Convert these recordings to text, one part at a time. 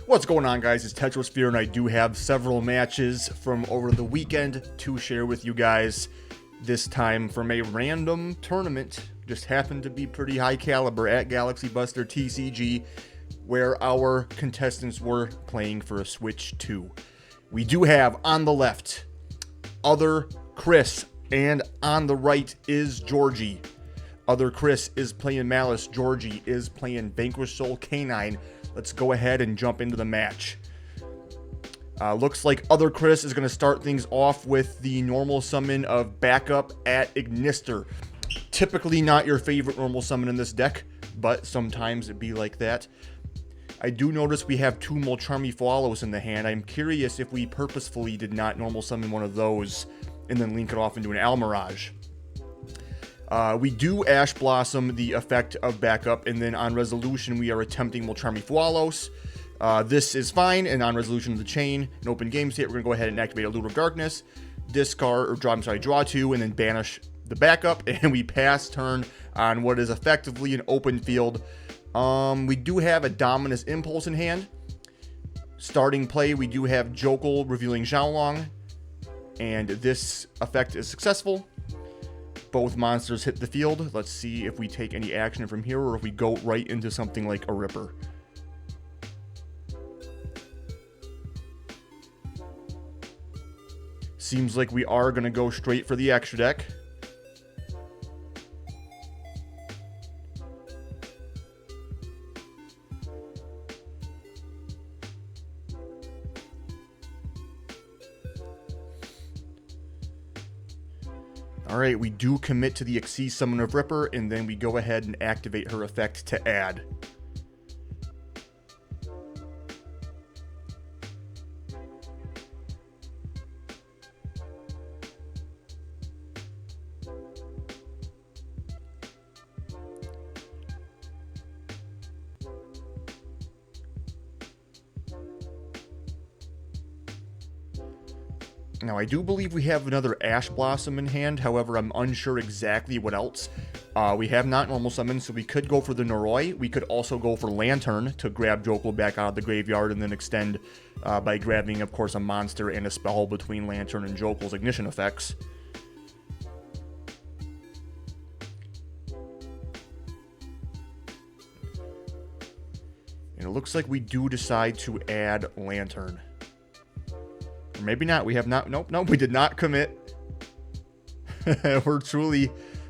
What's going on, guys? It's Tetrosphere, and I do have several matches from over the weekend to share with you guys. This time from a random tournament, just happened to be pretty high caliber at GalaxyBusterTCG, where our contestants were playing for a Switch 2. We do have on the left other Chris, and on the right is Jorje. Other Chris is playing Maliss. Jorje is playing Vanquish Soul Canine. Let's go ahead and jump into the match. Looks like other Chris is going to start things off with the normal summon of Backup at Ignister. Typically not your favorite normal summon in this deck, but sometimes it be like that. I do notice we have two Molcharmy in the hand. I'm curious if we purposefully did not normal summon one of those and then link it off into an Almirage. We do Ash Blossom the effect of Backup, and then on resolution we are attempting Molcharmy Fualos. This is fine, and on resolution of the chain, in open game state, we're going to go ahead and activate a Lunar Darkness, discard, or draw two, and then banish the Backup, and we pass turn on what is effectively an open field. We do have a Dominus Impulse in hand. Starting play, we do have Jokul revealing Xiaolong, and this effect is successful. Both monsters hit the field. Let's see if we take any action from here or if we go right into something like a Ripper. Seems like we are going to go straight for the extra deck. Alright, we do commit to the Xyz Summon of Ripper, and then we go ahead and activate her effect to add. Now, I do believe we have another Ash Blossom in hand, however, I'm unsure exactly what else. We have not normal summoned, so we could go for the Noroi. We could also go for Lantern to grab Jokul back out of the graveyard and then extend by grabbing, of course, a monster and a spell between Lantern and Jokul's ignition effects. And it looks like we do decide to add Lantern. Or maybe not. We have not. Nope, we did not commit. We're truly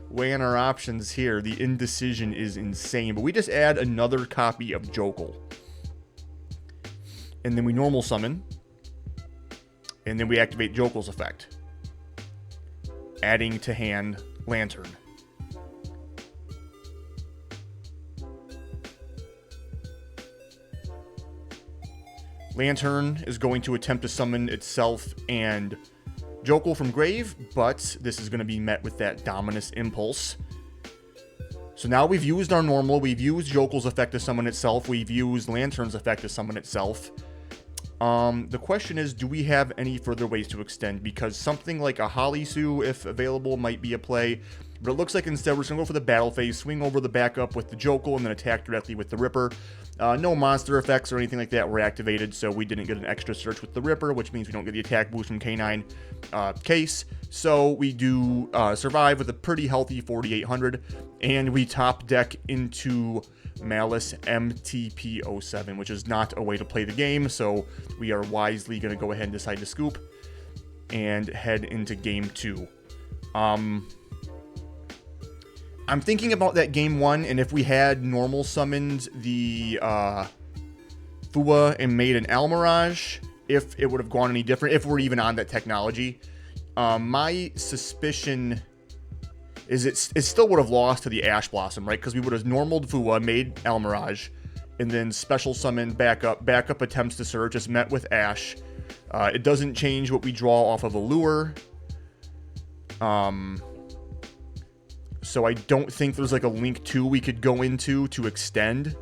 weighing our options here. The indecision is insane. But we just add another copy of Jokul. And then we normal summon. And then we activate Jokul's effect. Adding to hand Lantern. Lantern is going to attempt to summon itself and Jokul from grave, but this is going to be met with that Dominus Impulse. So now we've used our normal, we've used Jokul's effect to summon itself, we've used Lantern's effect to summon itself. The question is, do we have any further ways to extend? Because something like a Halisu, if available, might be a play. But it looks like instead we're just going to go for the battle phase, swing over the Backup with the Jokul, and then attack directly with the Ripper. No monster effects or anything like that were activated, so we didn't get an extra search with the Ripper, which means we don't get the attack boost from Canine case. So we do survive with a pretty healthy 4,800, and we top deck into Maliss MTP07, which is not a way to play the game, so we are wisely going to go ahead and decide to scoop and head into game 2. I'm thinking about that game 1, and if we had normal summoned the Fua and made an Almirage, if it would have gone any different, if we're even on that technology. My suspicion is it still would have lost to the Ash Blossom, right? Because we would have normaled Fua, made Almirage, and then special summon Backup. Backup attempts to surge, is met with Ash. It doesn't change what we draw off of a lure. So I don't think there's like a Link 2 we could go into to extend.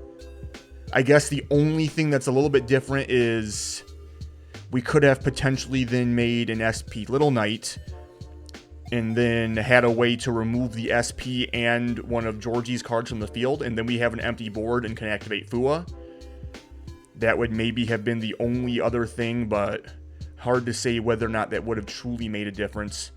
I guess the only thing that's a little bit different is we could have potentially then made an SP Little Knight and then had a way to remove the SP and one of Jorje's cards from the field, and then we have an empty board and can activate Fua. That would maybe have been the only other thing, but hard to say whether or not that would have truly made a difference.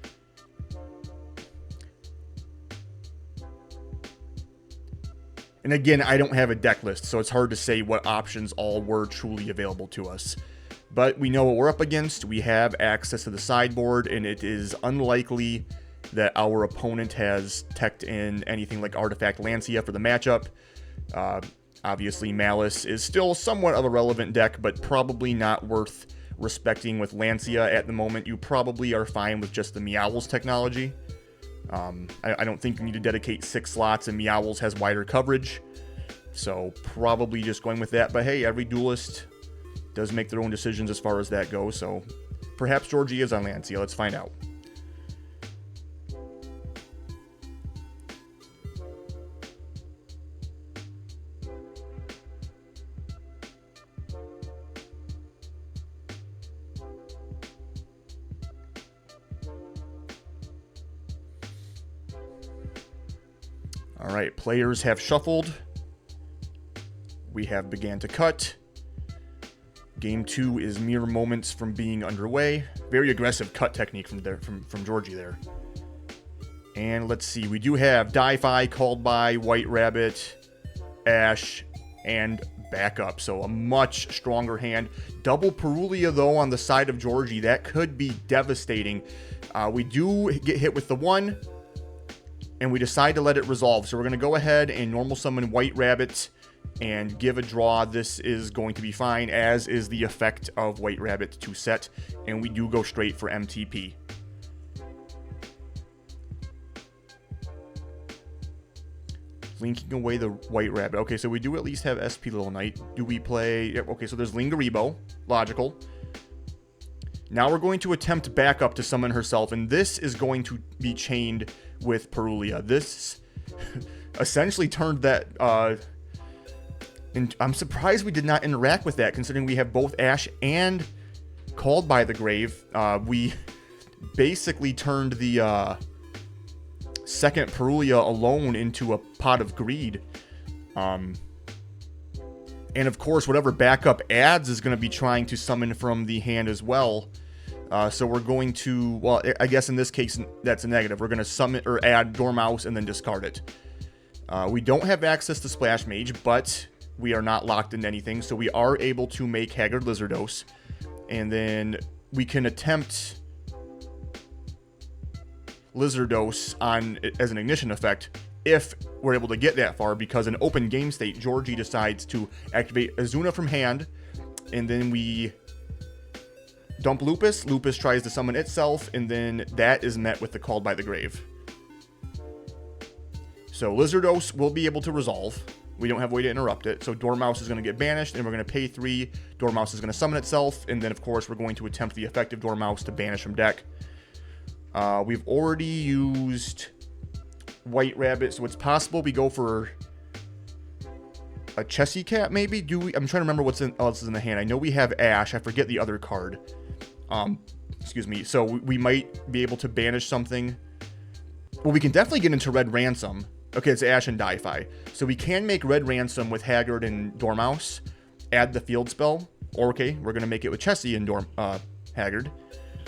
And again, I don't have a deck list, so it's hard to say what options all were truly available to us. But we know what we're up against. We have access to the sideboard, and it is unlikely that our opponent has teched in anything like Artifact Lancia for the matchup. Obviously, Maliss is still somewhat of a relevant deck, but probably not worth respecting with Lancia at the moment. You probably are fine with just the Meowls technology. I don't think you need to dedicate 6 slots, and Meowls has wider coverage. So probably just going with that. But hey, every duelist does make their own decisions as far as that goes. So perhaps Jorje is on Lancia. Let's find out. All right, players have shuffled. We have began to cut. Game 2 is mere moments from being underway. Very aggressive cut technique from Jorje there. And let's see, we do have Di-Fi, Called by, White Rabbit, Ash, and Backup. So a much stronger hand. Double Perulia, though, on the side of Jorje. That could be devastating. We do get hit with the 1. And we decide to let it resolve. So we're going to go ahead and normal summon White Rabbit and give a draw. This is going to be fine, as is the effect of White Rabbit to set. And we do go straight for MTP. Linking away the White Rabbit. Okay, so we do at least have SP Little Knight. Do we play... Yep, okay, so there's Lingaribo. Logical. Now we're going to attempt Backup to summon herself, and this is going to be chained with Perulia. This essentially turned that... and I'm surprised we did not interact with that, considering we have both Ash and Called by the Grave. We basically turned the second Perulia alone into a pot of greed. And of course, whatever Backup adds is going to be trying to summon from the hand as well. So we're going to, well, I guess in this case, that's a negative. We're going to summon or add Dormouse and then discard it. We don't have access to Splash Mage, but we are not locked into anything. So we are able to make Haggard Lizardos. And then we can attempt Lizardos on as an ignition effect if we're able to get that far, because in open game state, Jorje decides to activate Azuna from hand, and then we dump Lupus. Lupus tries to summon itself, and then that is met with the Called by the Grave. So Lizardos will be able to resolve. We don't have a way to interrupt it. So Dormouse is going to get banished, and we're going to pay 3. Dormouse is going to summon itself, and then of course we're going to attempt the effective Dormouse to banish from deck. We've already used White Rabbit, so it's possible we go for a Chessy Cat, maybe? I'm trying to remember what's else is in the hand. I know we have Ash. I forget the other card. Excuse me. So we might be able to banish something. Well, we can definitely get into Red Ransom. Okay, it's Ash and Di-Fi. So we can make Red Ransom with Haggard and Dormouse. Add the field spell. Or, okay, we're going to make it with Chessy and Haggard.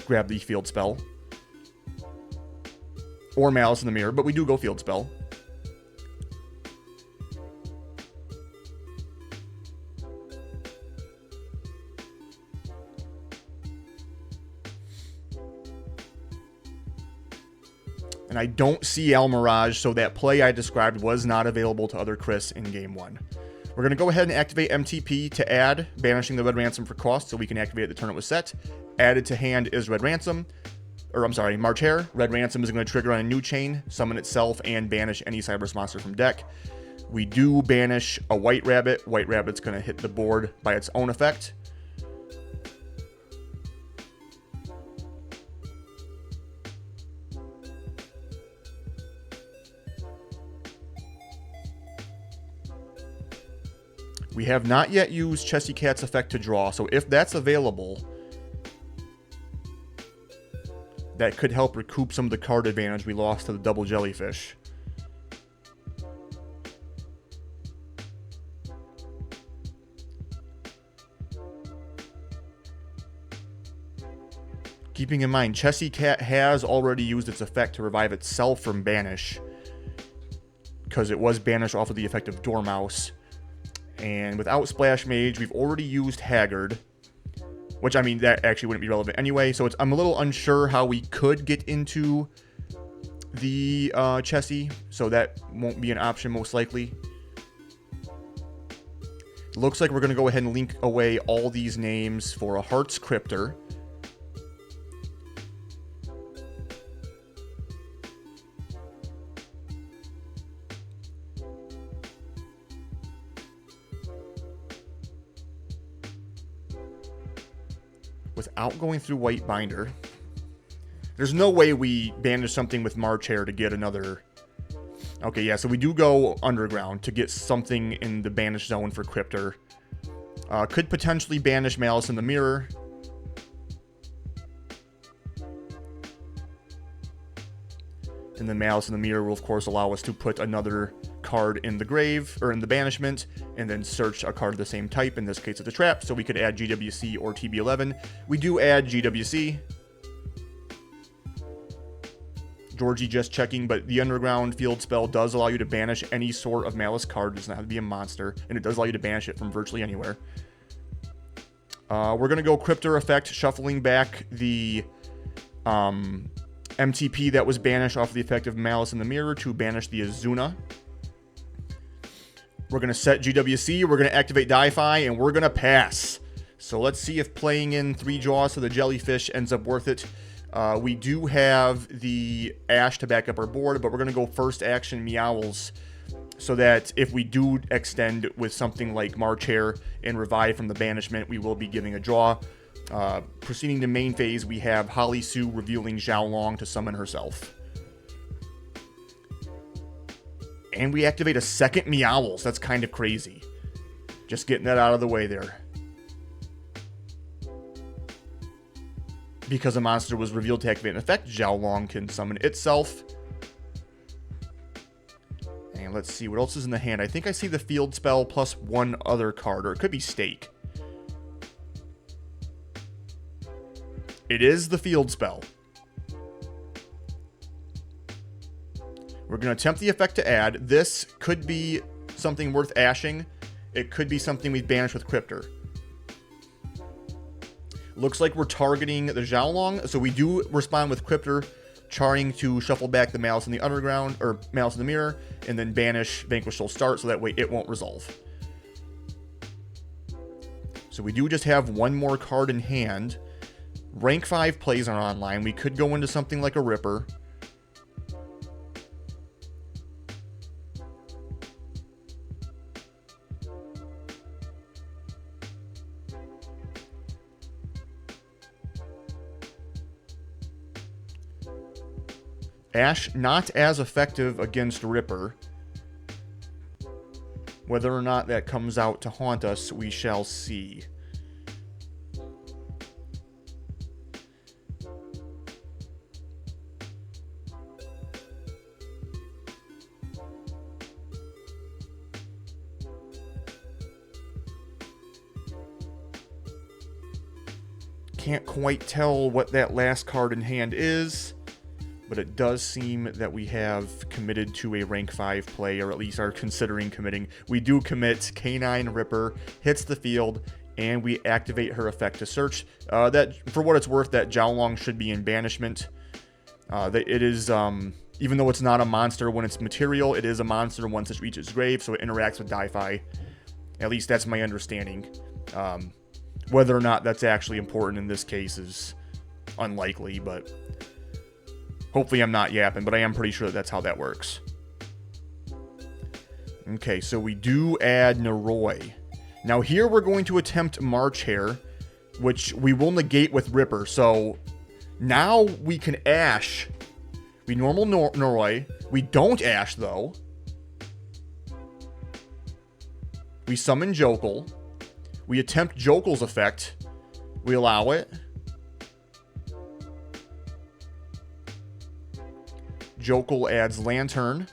Grab the field spell. Or Malice in the Mirror, but we do go field spell. And I don't see Almirage, so that play I described was not available to other Chris in Game 1. We're going to go ahead and activate MTP to add, banishing the Red Ransom for cost, so we can activate the turn it was set. Added to hand is Red Ransom. Or, I'm sorry, March Hare. Red Ransom is going to trigger on a new chain, summon itself, and banish any Cyberse monster from deck. We do banish a White Rabbit. White Rabbit's going to hit the board by its own effect. We have not yet used Chessy Cat's effect to draw, so if that's available, that could help recoup some of the card advantage we lost to the double Jellyfish. Keeping in mind, Chessy Cat has already used its effect to revive itself from Banish, because it was banished off of the effect of Dormouse. And without Splash Mage, we've already used Haggard, which, I mean, that actually wouldn't be relevant anyway. So I'm a little unsure how we could get into the Chessy, so that won't be an option most likely. Looks like we're going to go ahead and link away all these names for a Hearts Cryptor. Without going through White Binder. There's no way we banish something with March Hare to get another... Okay, yeah, so we do go Underground to get something in the banish zone for Cryptor. Could potentially banish Malice in the Mirror. And then Malice in the Mirror will, of course, allow us to put another card in the grave, or in the banishment, and then search a card of the same type. In this case, it's a trap, so we could add GWC or TB11. We do add GWC. Jorje just checking, but the Underground Field spell does allow you to banish any sort of Malice card. It does not have to be a monster, and it does allow you to banish it from virtually anywhere. We're going to go Cryptor effect, shuffling back the MTP that was banished off the effect of Malice in the Mirror to banish the Azuna. We're going to set GWC, we're going to activate Di-Fi, and we're going to pass. So let's see if playing in 3 Jaws to the Jellyfish ends up worth it. We do have the Ash to back up our board, but we're going to go first action Meowls, so that if we do extend with something like March Hare and revive from the banishment, we will be giving a draw. Proceeding to main phase, we have Holly Sue revealing Xiaolong to summon herself. And we activate a second Meowls. That's kind of crazy. Just getting that out of the way there. Because a monster was revealed to activate an effect, Xiaolong can summon itself. And let's see, what else is in the hand? I think I see the field spell plus one other card, or it could be Stake. It is the field spell. We're going to attempt the effect to add. This could be something worth ashing. It could be something we banish with Cryptor. Looks like we're targeting the Xiaolong, so we do respond with Cryptor, trying to shuffle back the Malice in the Underground, or Malice in the Mirror, and then banish Vanquish Soul Start, so that way it won't resolve. So we do just have one more card in hand. Rank 5 plays are online. We could go into something like a Ripper. Ash, not as effective against Ripper. Whether or not that comes out to haunt us, we shall see. Can't quite tell what that last card in hand is, but it does seem that we have committed to a rank 5 play, or at least are considering committing. We do commit. Canine Ripper hits the field, and we activate her effect to search. That, for what it's worth, that Xiaolong should be in banishment. It is, even though it's not a monster when it's material, it is a monster once it reaches grave, so it interacts with Di-Fi. At least that's my understanding. Whether or not that's actually important in this case is unlikely, but hopefully I'm not yapping, but I am pretty sure that's how that works. Okay, so we do add Naroi. Now here we're going to attempt March Hare, which we will negate with Ripper. So now we can Ash. We normal Naroi. We don't Ash, though. We summon Jokul. We attempt Jokul's effect. We allow it. Jokul adds Lantern.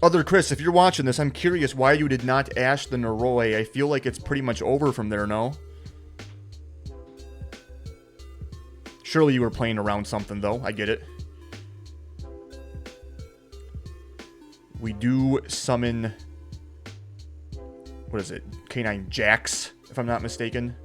Other Chris, if you're watching this, I'm curious why you did not Ash the Noroi. I feel like it's pretty much over from there, no? Surely you were playing around something, though. I get it. We do summon... What is it? Canine Jax, if I'm not mistaken.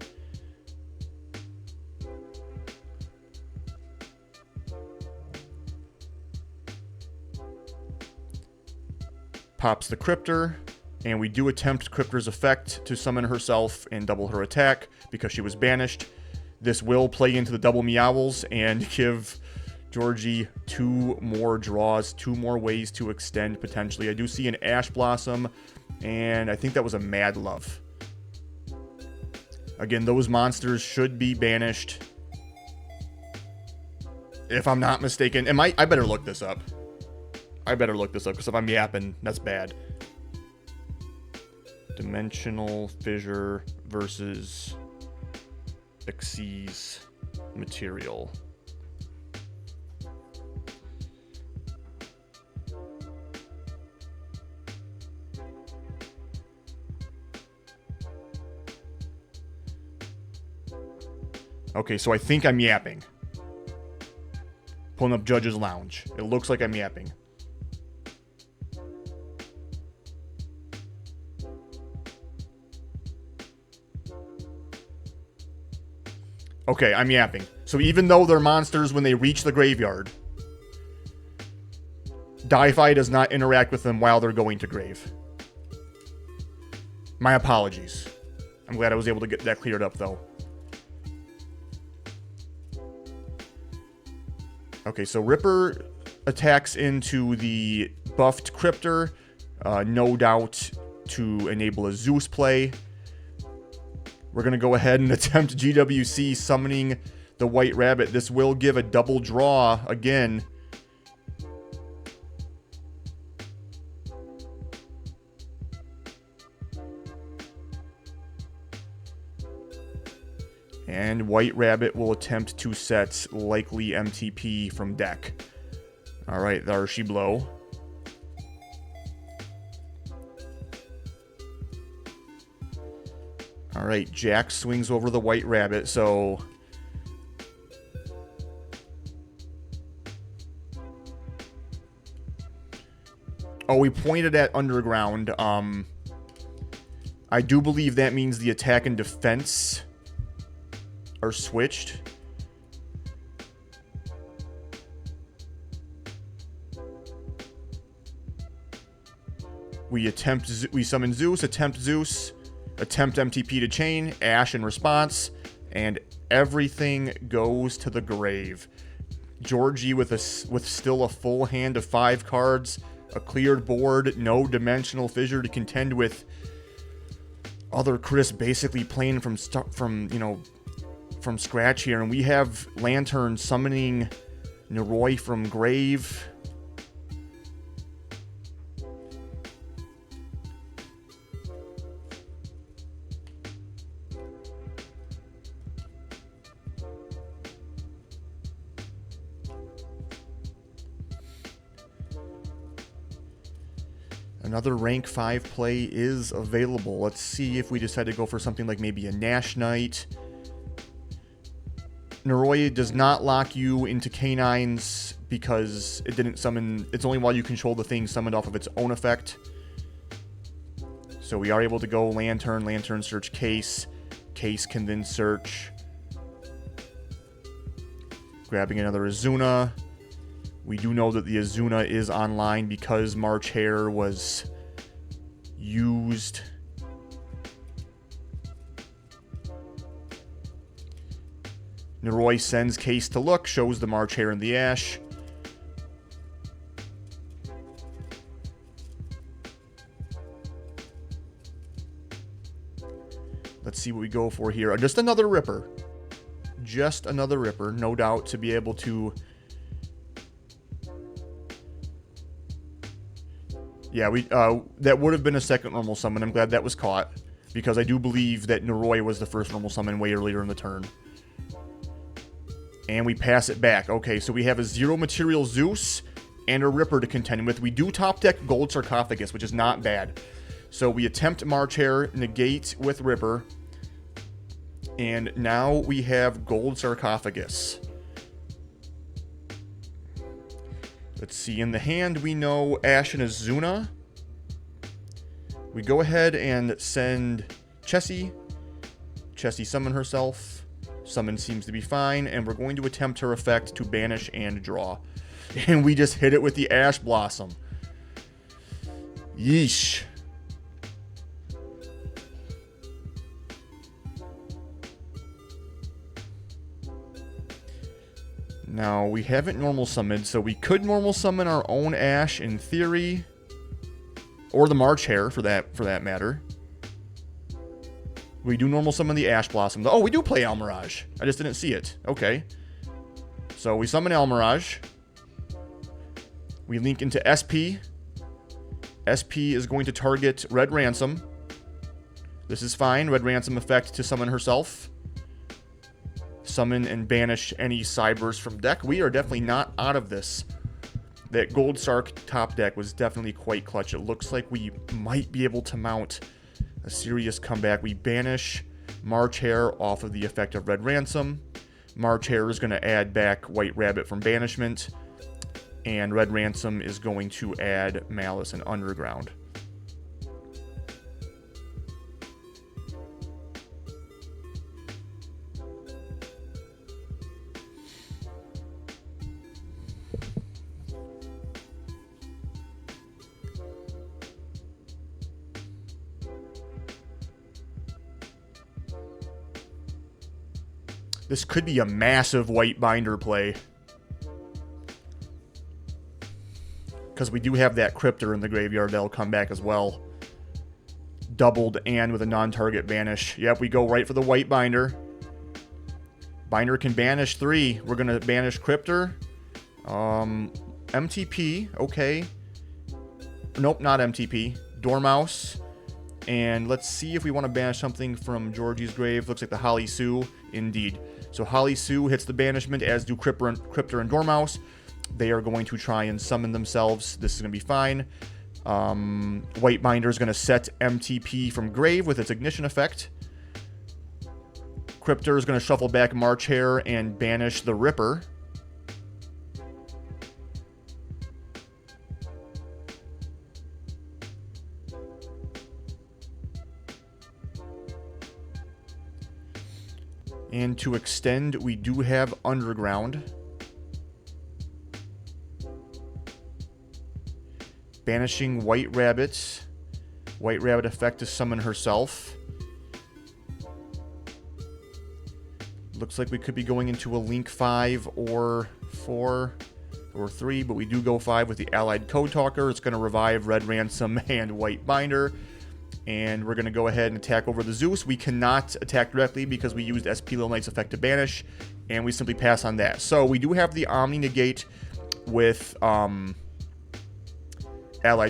Pops the Cryptor, and we do attempt Cryptor's effect to summon herself and double her attack because she was banished. This will play into the double Meowls and give Jorje 2 more draws, 2 more ways to extend potentially. I do see an Ash Blossom, and I think that was a Mad Love. Again, those monsters should be banished. If I'm not mistaken. I better look this up. I better look this up, because if I'm yapping, that's bad. Dimensional Fissure versus Xyz Material. Okay, so I think I'm yapping. Pulling up Judge's Lounge. It looks like I'm yapping. Okay, I'm yapping. So even though they're monsters when they reach the graveyard, Di-Fi does not interact with them while they're going to grave. My apologies. I'm glad I was able to get that cleared up, though. Okay, so Ripper attacks into the buffed Cryptor, no doubt to enable a Zeus play. We're going to go ahead and attempt GWC summoning the White Rabbit. This will give a double draw again. And White Rabbit will attempt to set likely MTP from deck. Alright, there she blow. Alright, Jack swings over the White Rabbit, so... Oh, we pointed at Underground. I do believe that means the attack and defense are switched. We summon Zeus, attempt Zeus, attempt MTP to chain, Ash in response, and everything goes to the grave. Jorje with still a full hand of 5 cards, a cleared board, no Dimensional Fissure to contend with. Other Chris basically playing from scratch here, and we have Lantern summoning Noroi from grave. Another rank 5 play is available. Let's see if we decide to go for something like maybe a Nash Knight. Noroi does not lock you into canines because it didn't summon. It's only while you control the thing summoned off of its own effect. So we are able to go Lantern, Lantern search Case. Case can then search. Grabbing another Azuna. We do know that the Azuna is online because March Hare was used. Noroi sends Case to look, shows the March Hare in the Ash. Let's see what we go for here. Just another Ripper. Just another Ripper, no doubt, to be able to... Yeah, that would have been a second normal summon. I'm glad that was caught, because I do believe that Noroi was the first normal summon way earlier in the turn. And we pass it back. Okay, so we have a 0 material Zeus and a Ripper to contend with. We do top deck Gold Sarcophagus, which is not bad. So we attempt March Hare, negate with Ripper, and now we have Gold Sarcophagus. Let's see, in the hand we know Ash and Azuna. We go ahead and send Chessie. Chessie summon herself. Summon seems to be fine, and we're going to attempt her effect to banish and draw. And we just hit it with the Ash Blossom. Yeesh. Now, we haven't normal summoned, so we could normal summon our own Ash in theory. Or the March Hare, for that matter. We do normal summon the Ash Blossom. Oh, we do play Almirage. I just didn't see it. Okay. So we summon Almirage. We link into SP. SP is going to target Red Ransom. This is fine. Red Ransom effect to summon herself. Summon and banish any Cybers from deck. We are definitely not out of this. That Gold Sark top deck was definitely quite clutch. It looks like we might be able to mount a serious comeback. We banish March Hare off of the effect of Red Ransom. March Hare is going to add back White Rabbit from banishment. And Red Ransom is going to add Maliss and Underground. This could be a massive white binder play. Because we do have that Cryptor in the graveyard that'll come back as well. Doubled and with a non-target banish. Yep, we go right for the white binder. Binder can banish 3. We're going to banish Cryptor. MTP, okay. Nope, not MTP. Dormouse. And let's see if we want to banish something from Jorje's grave. Looks like the Holly Sue. Indeed. So Holly Sue hits the banishment, as do Cryptor and Dormouse. They are going to try and summon themselves. This is going to be fine. White Binder is going to set MTP from grave with its ignition effect. Cryptor is going to shuffle back March Hare and banish the Ripper. And to extend, we do have Underground. Banishing White Rabbit. White Rabbit effect to summon herself. Looks like we could be going into a Link 5 or 4 or 3, but we do go 5 with the Allied Code Talker. It's going to revive Red Ransom and White Binder. And we're going to go ahead and attack over the Zeus. We cannot attack directly because we used SP Little Knight's effect to banish, and we simply pass on that. So we do have the Omni Negate with Allied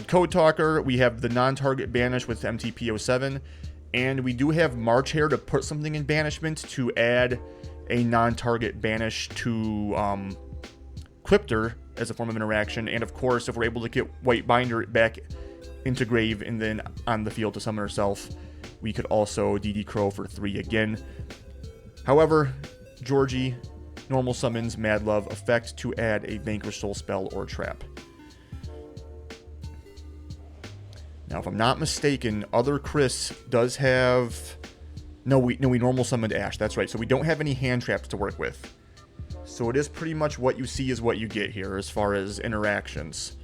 Code Talker. We have the non-target banish with MTP07, and we do have March Hare to put something in banishment to add a non-target banish to Cryptor as a form of interaction. And of course, if we're able to get White Binder back into grave and then on the field to summon herself, we could also DD Crow for 3 again. However, Jorje normal summons Mad Love effect to add a Vanquish Soul spell or trap. Now, if I'm not mistaken, other Chris does have... No, we normal summoned Ash. That's right. So we don't have any hand traps to work with. So it is pretty much what you see is what you get here as far as interactions.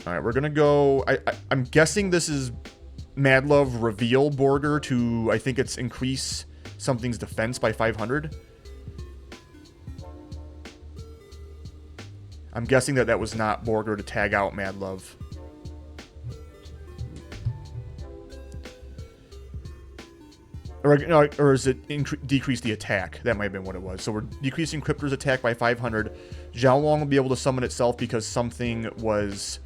All right, we're going to go... I'm guessing this is Mad Love reveal Borger to, I think it's increase something's defense by 500. I'm guessing that was not Borger to tag out Mad Love. or is it decrease the attack? That might have been what it was. So we're decreasing Cryptor's attack by 500. Xiao Long will be able to summon itself because something was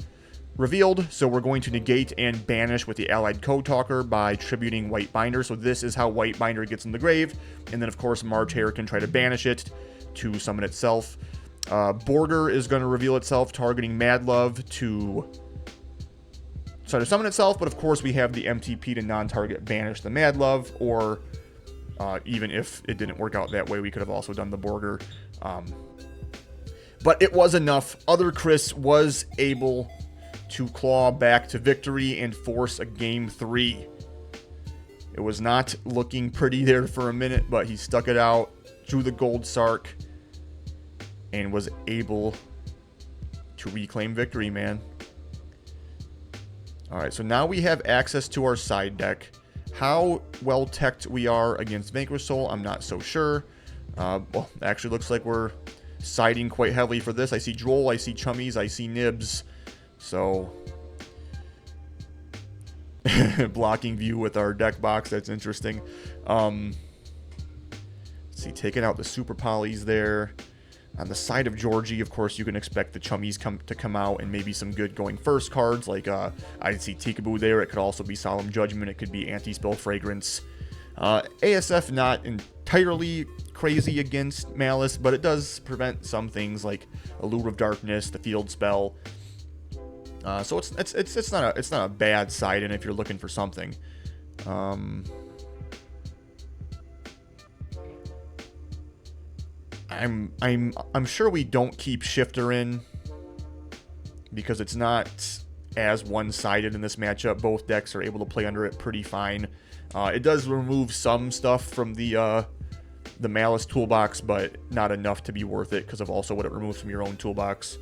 revealed. So we're going to negate and banish with the Allied Code Talker by tributing White Binder. So this is how White Binder gets in the grave. And then, of course, Martair can try to banish it to summon itself. Borger is going to reveal itself, targeting Mad Love to summon itself, but of course we have the MTP to non-target banish the Mad Love, or even if it didn't work out that way, we could have also done the Borger. But it was enough. Other Chris was able to claw back to victory and force a game 3. It was not looking pretty there for a minute, but he stuck it out, drew the Gold Sark, and was able to reclaim victory, man. Alright, so now we have access to our side deck. How well teched we are against Vanquish Soul, I'm not so sure. Well, actually looks like we're siding quite heavily for this. I see Droll, I see Chummies, I see Nibs. So, blocking view with our deck box, that's interesting. Let's see, taking out the Super Polys there. On the side of Jorje, of course, you can expect the Chummies to come out and maybe some good going first cards. Like, I see Tikaboo there. It could also be Solemn Judgment. It could be Anti-Spell Fragrance. ASF not entirely crazy against Maliss, but it does prevent some things like Allure of Darkness, the Field Spell. So it's not a bad side in if you're looking for something. I'm sure we don't keep Shifter in because it's not as one-sided in this matchup. Both decks are able to play under it pretty fine. It does remove some stuff from the Maliss toolbox, but not enough to be worth it because of also what it removes from your own toolbox.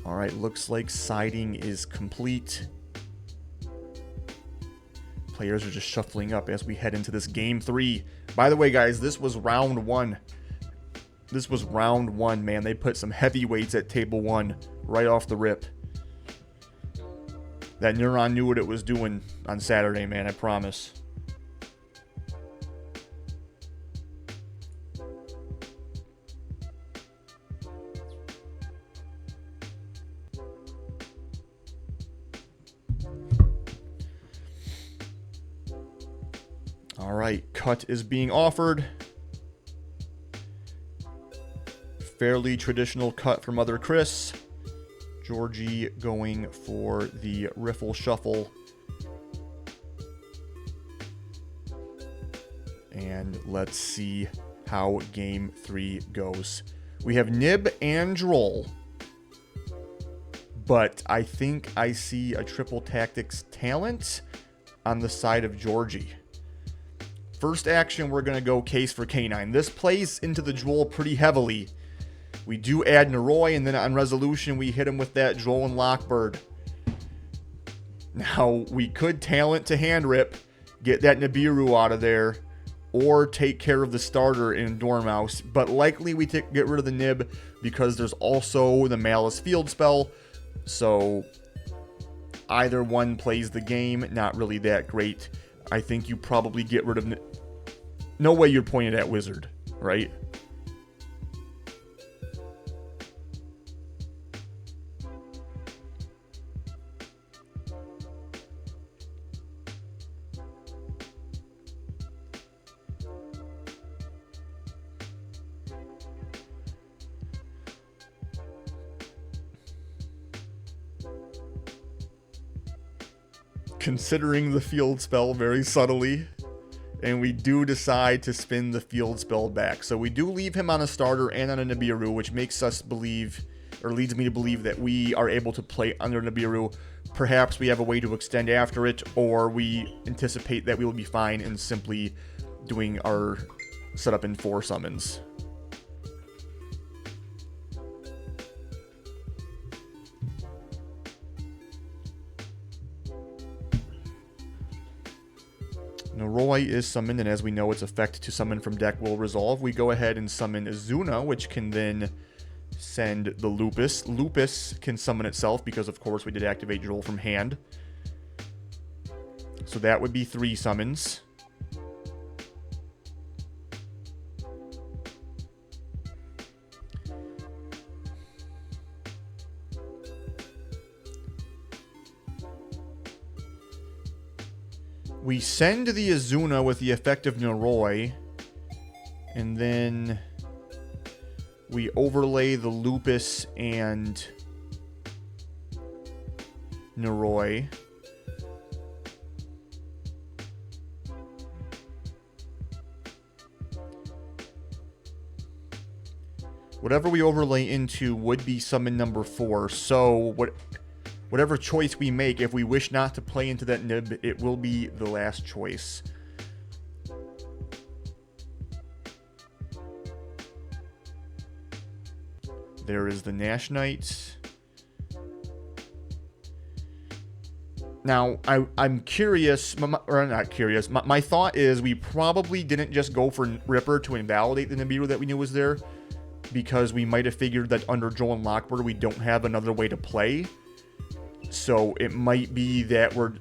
Alright, looks like siding is complete. Players are just shuffling up as we head into this game 3. By the way, guys, this was round 1. This was round 1, man. They put some heavyweights at table 1 right off the rip. That Neuron knew what it was doing on Saturday, man, I promise. Alright, cut is being offered. Fairly traditional cut from Other Chris. Jorje going for the Riffle Shuffle. And let's see how game 3 goes. We have Nib and Droll. But I think I see a Triple Tactics talent on the side of Jorje. First action, we're going to go Case for K9. This plays into the Droll pretty heavily. We do add Naroi, and then on resolution, we hit him with that Droll and Lockbird. Now, we could talent to hand rip, get that Nibiru out of there, or take care of the starter in Dormouse. But likely we get rid of the Nib because there's also the Maliss Field Spell. So either one plays the game, not really that great. I think you probably get rid of... No way you're pointing at Wizard, right? Considering the field spell very subtly, and we do decide to spin the field spell back. So we do leave him on a starter and on a Nibiru, which makes us believe, or leads me to believe, that we are able to play under Nibiru. Perhaps we have a way to extend after it, or we anticipate that we will be fine in simply doing our setup in 4 summons. Naroi is summoned, and as we know, its effect to summon from deck will resolve. We go ahead and summon Azuna, which can then send the Lupus. Lupus can summon itself because, of course, we did activate Droll from hand. So that would be 3 summons. We send the Azuna with the effect of Noroi, and then we overlay the Lupus and Noroi. Whatever we overlay into would be summon number 4, so whatever choice we make, if we wish not to play into that nib, it will be the last choice. There is the Nash Knight. Now, I'm curious, or not curious, my thought is we probably didn't just go for Ripper to invalidate the Nibiru that we knew was there, because we might have figured that under Joel and Lockbird we don't have another way to play. So it might be that we're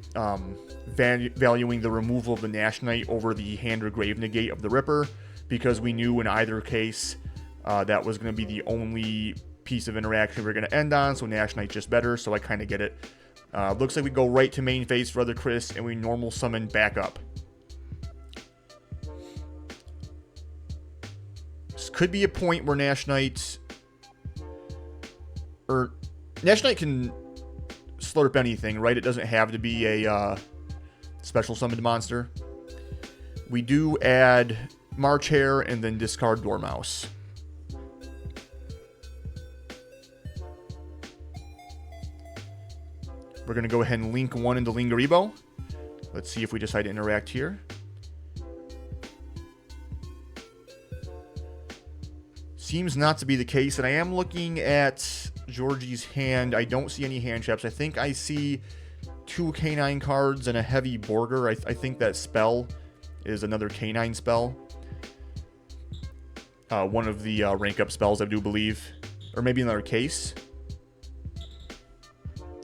valuing the removal of the Nash Knight over the hand or grave negate of the Ripper, because we knew in either case that was going to be the only piece of interaction we're going to end on, so Nash Knight's just better, so I kind of get it. Looks like we go right to main phase for other crits, and we normal summon back up. This could be a point where Nash Knight can slurp anything, right? It doesn't have to be a special summoned monster. We do add March Hare and then discard Dormouse. We're going to go ahead and link 1 into Lingaribo. Let's see if we decide to interact here. Seems not to be the case, and I am looking at Jorje's hand. I don't see any hand traps. I think I see 2 K9 cards and a heavy Borger. I think that spell is another K9 spell. One of the rank up spells, I do believe. Or maybe another case.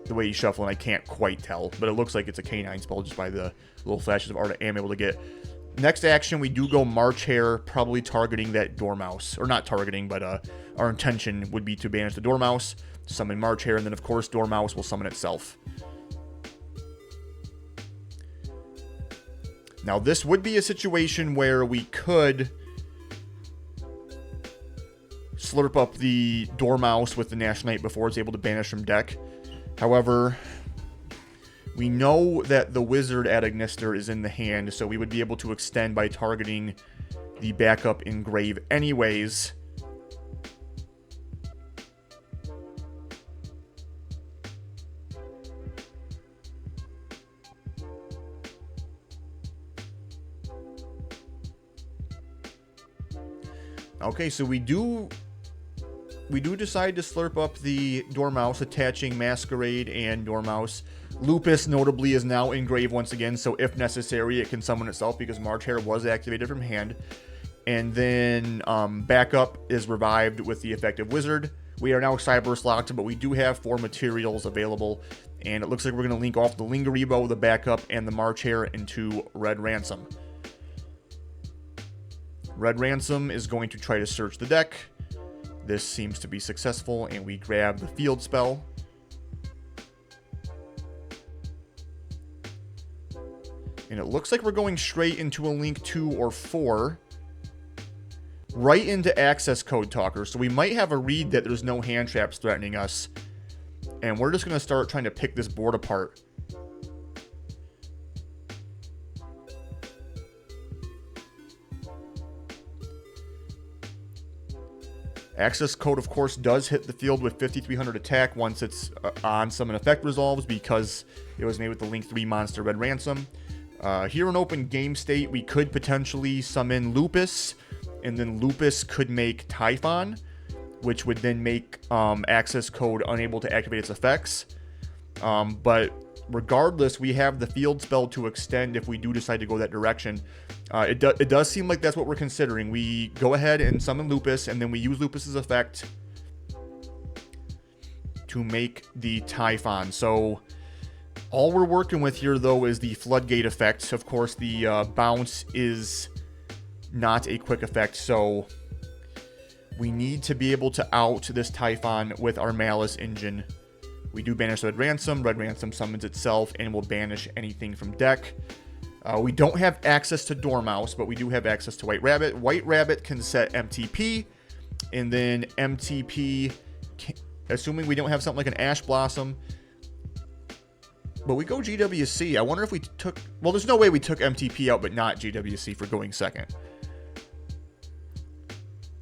The way he's shuffling, I can't quite tell, but it looks like it's a K9 spell just by the little flashes of art I am able to get. Next action, we do go March Hare, probably targeting that Dormouse. Or not targeting, but our intention would be to banish the Dormouse, summon March Hare, and then of course Dormouse will summon itself. Now this would be a situation where we could slurp up the Dormouse with the Nash Knight before it's able to banish from deck. However, we know that the Wizard at Ignister is in the hand, so we would be able to extend by targeting the backup Engrave anyways. Okay, so we do decide to slurp up the Dormouse, attaching Masquerade and Dormouse. Lupus, notably, is now Engrave once again, so if necessary, it can summon itself because March Hare was activated from hand. And then backup is revived with the effective Wizard. We are now Cyberse locked, but we do have 4 materials available, and it looks like we're going to link off the Lingaribo, the backup, and the March Hare into Red Ransom. Red Ransom is going to try to search the deck. This seems to be successful, and we grab the field spell. And it looks like we're going straight into a link 2 or 4. Right into Access Code Talker. So we might have a read that there's no hand traps threatening us. And we're just going to start trying to pick this board apart. Access Code, of course, does hit the field with 5300 attack once it's on summon effect resolves because it was made with the Link 3 monster Red Ransom. Here in open game state, we could potentially summon Lupus, and then Lupus could make Typhon, which would then make Access Code unable to activate its effects. But regardless, we have the field spell to extend if we do decide to go that direction. It does seem like that's what we're considering. We go ahead and summon Lupus, and then we use Lupus's effect to make the Typhon. So all we're working with here, though, is the Floodgate effect. Of course, the bounce is not a quick effect, so we need to be able to out this Typhon with our Maliss engine. We do banish Red Ransom. Red Ransom summons itself and will banish anything from deck. We don't have access to Dormouse, but we do have access to White Rabbit. White Rabbit can set MTP, and then MTP, assuming we don't have something like an Ash Blossom, but we go GWC. I wonder if we took... Well, there's no way we took MTP out, but not GWC for going second.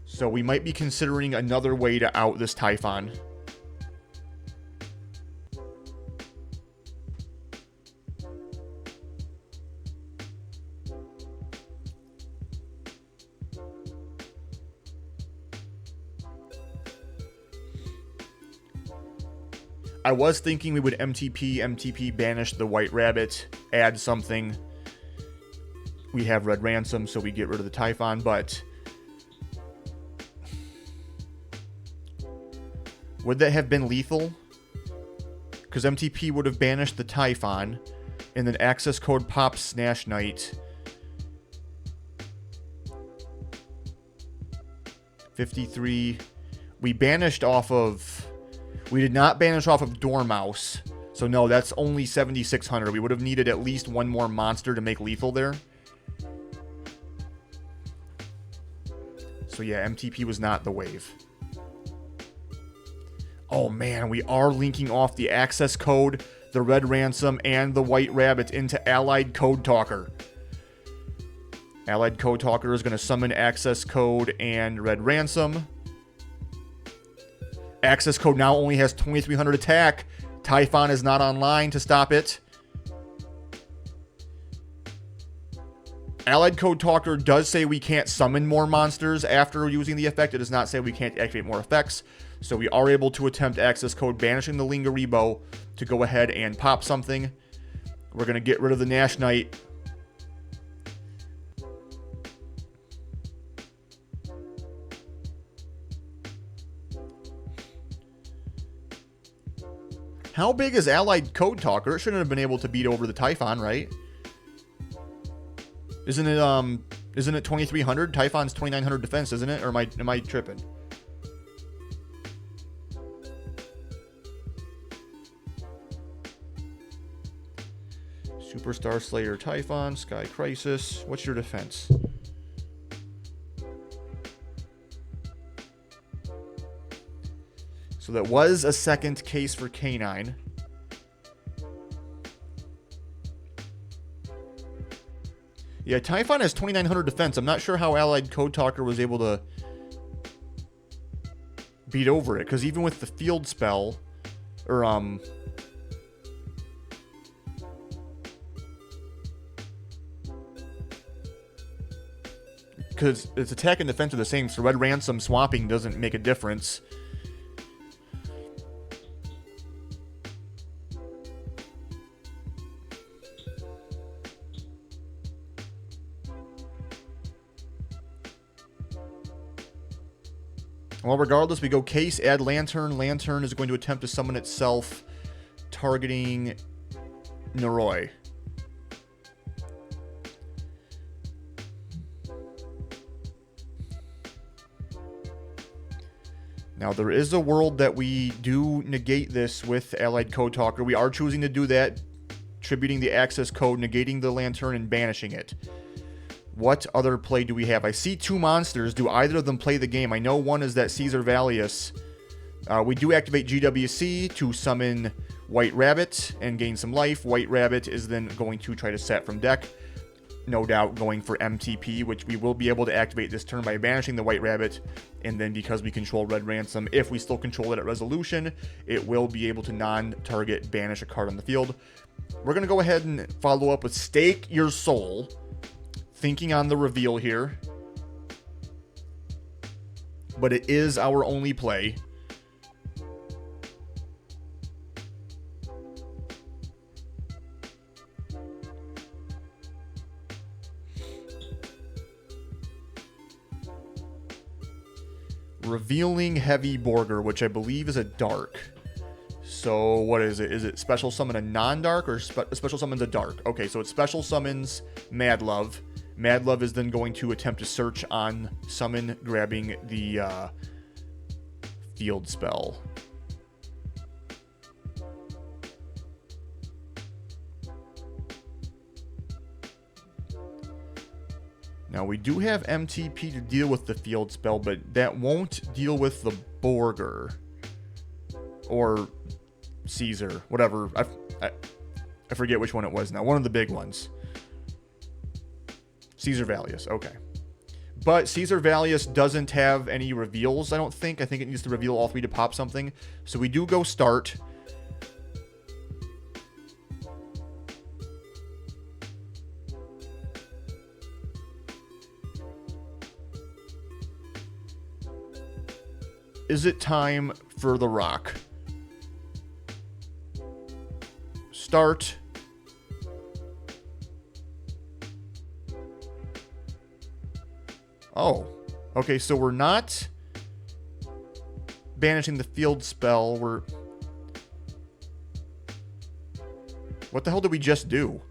So we might be considering another way to out this Typhon. I was thinking we would MTP, banish the White Rabbit, add something. We have Red Ransom, so we get rid of the Typhon, but would that have been lethal? Because MTP would have banished the Typhon, and then access code pops Snash Knight. 53. We banished off of... We did not banish off of Dormouse. So no, that's only 7,600. We would have needed at least one more monster to make lethal there. So yeah, MTP was not the wave. Oh man, we are linking off the access code, the Red Ransom, and the White Rabbit into Allied Code Talker. Allied Code Talker is going to summon access code and Red Ransom. Access code now only has 2,300 attack. Typhon is not online to stop it. Allied Code Talker does say we can't summon more monsters after using the effect. It does not say we can't activate more effects. So we are able to attempt access code, banishing the Lingaribo to go ahead and pop something. We're going to get rid of the Nash Knight. How big is Allied Code Talker? It shouldn't have been able to beat over the Typhon, right? Isn't it 2,300? Typhon's 2,900 defense, isn't it? Or am I tripping? Superstar Slayer Typhon, Sky Crisis. What's your defense? So that was a second case for K9. Yeah, Typhon has 2,900 defense. I'm not sure how Allied Code Talker was able to beat over it, because even with the field spell, or because its attack and defense are the same, so Red Ransom swapping doesn't make a difference. Well, regardless, we go case, add Lantern. Lantern is going to attempt to summon itself, targeting Noroi. Now, there is a world that we do negate this with Allied Code Talker. We are choosing to do that, tributing the access code, negating the Lantern, and banishing it. What other play do we have? I see two monsters. Do either of them play the game? I know one is that Caesar Valius. We do activate GWC to summon White Rabbit and gain some life. White Rabbit is then going to try to set from deck. No doubt going for MTP, which we will be able to activate this turn by banishing the White Rabbit. And then because we control Red Ransom, if we still control it at resolution, it will be able to non-target banish a card on the field. We're going to go ahead and follow up with Stake Your Soul. Thinking on the reveal here, but it is our only play. Revealing Heavy Borger, which I believe is a dark. So what is it? Is it special summon a non-dark or special summons a dark? Okay, so it special summons Mad Love. Mad Love is then going to attempt to search on summon, grabbing the field spell. Now we do have MTP to deal with the field spell, but that won't deal with the Borger. Or Caesar, whatever. I forget which one it was now. One of the big ones. Caesar Valius, okay. But Caesar Valius doesn't have any reveals, I don't think. I think it needs to reveal all 3 to pop something. So we do go start. Is it time for the rock? Start. Oh, okay, so we're not banishing the field spell. What the hell did we just do?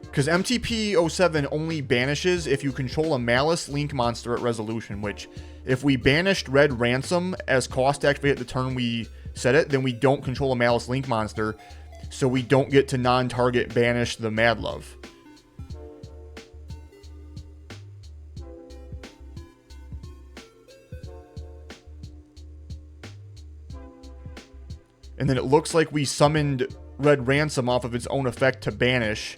Because MTP 07 only banishes if you control a Maliss Link monster at resolution, which, if we banished Red Ransom as cost activate the turn we set it, then we don't control a Maliss Link monster, so we don't get to non-target banish the Mad Love. And then it looks like we summoned Red Ransom off of its own effect to banish,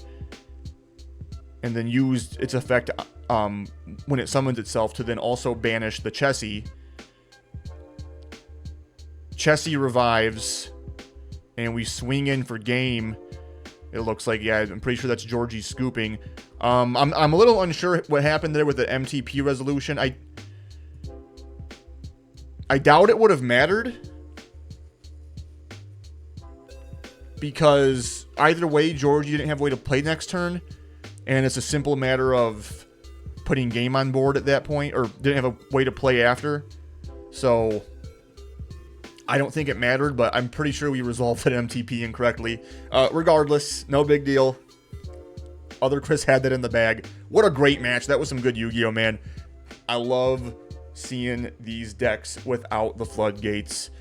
and then used its effect when it summons itself to then also banish the Chessie. Chessie revives, and we swing in for game. It looks like, yeah, I'm pretty sure that's Jorje scooping. I'm a little unsure what happened there with the MTP resolution. I doubt it would have mattered, because either way, Jorje didn't have a way to play next turn, and it's a simple matter of putting game on board at that point, or didn't have a way to play after. So I don't think it mattered, but I'm pretty sure we resolved that MTP incorrectly. Regardless, no big deal. Other Chris had that in the bag. What a great match. That was some good Yu-Gi-Oh, man. I love seeing these decks without the floodgates.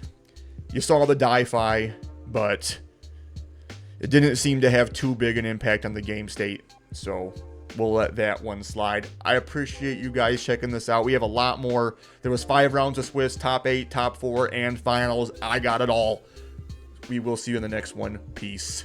You saw the Di-Fi, but it didn't seem to have too big an impact on the game state. So we'll let that one slide. I appreciate you guys checking this out. We have a lot more. There was 5 rounds of Swiss, top 8, top 4, and finals. I got it all. We will see you in the next one. Peace.